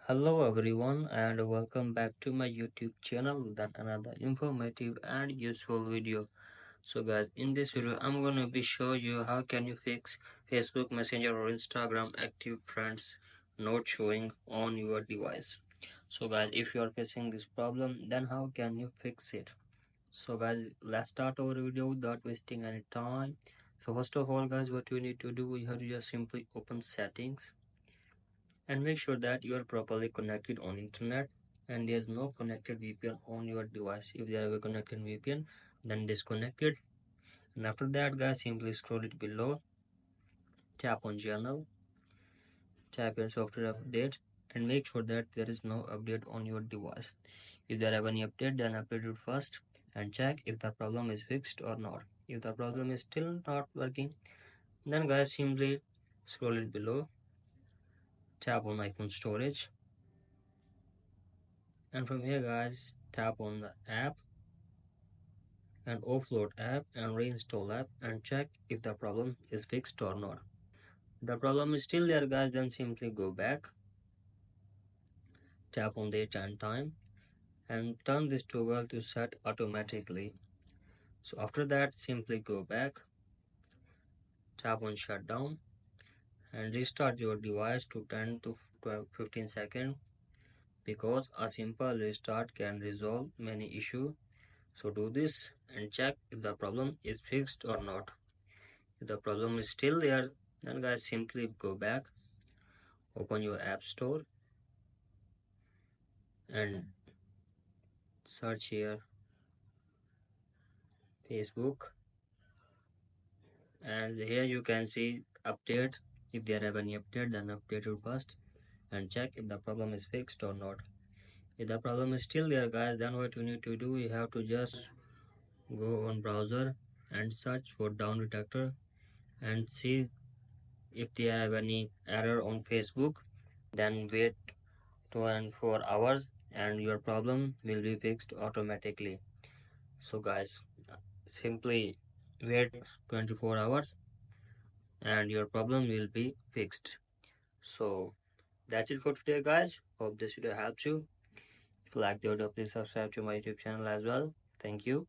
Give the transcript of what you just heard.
Hello everyone and welcome back to my YouTube channel with another informative and useful video. So guys, in this video I'm gonna be show you how can you fix Facebook Messenger or Instagram active friends not showing on your device. So guys, if you are facing this problem, then how can you fix it? So guys, let's start our video without wasting any time. So first of all guys, what you need to do, you have to just simply open settings and make sure that you are properly connected on internet and there's no connected VPN on your device. If there is a connected VPN, then disconnect it. And after that guys, simply scroll it below, tap on journal, tap in software update, and make sure that there is no update on your device. If there have any update, then update it first and check if the problem is fixed or not. If the problem is still not working, then guys, simply scroll it below, tap on iPhone storage, and from here guys, tap on the app and offload app and reinstall app and check if the problem is fixed or not. The problem is still there guys, then simply go back, tap on date and time and turn this toggle to set automatically. So after that, simply go back, tap on shutdown and restart your device to 10 to 15 seconds, because a simple restart can resolve many issues. So do this and check if the problem is fixed or not. If the problem is still there, then guys, simply go back, open your app store and search here Facebook, and here you can see update. If there have any update, then update it first and check if the problem is fixed or not. If the problem is still there guys, then what you need to do, you have to just go on browser and search for down detector and see if they have any error on Facebook. Then wait 24 hours and your problem will be fixed automatically. So guys, simply wait 24 hours and your problem will be fixed. So that's it for today guys. Hope this video helps you. If you like the video, please subscribe to my YouTube channel as well. Thank you.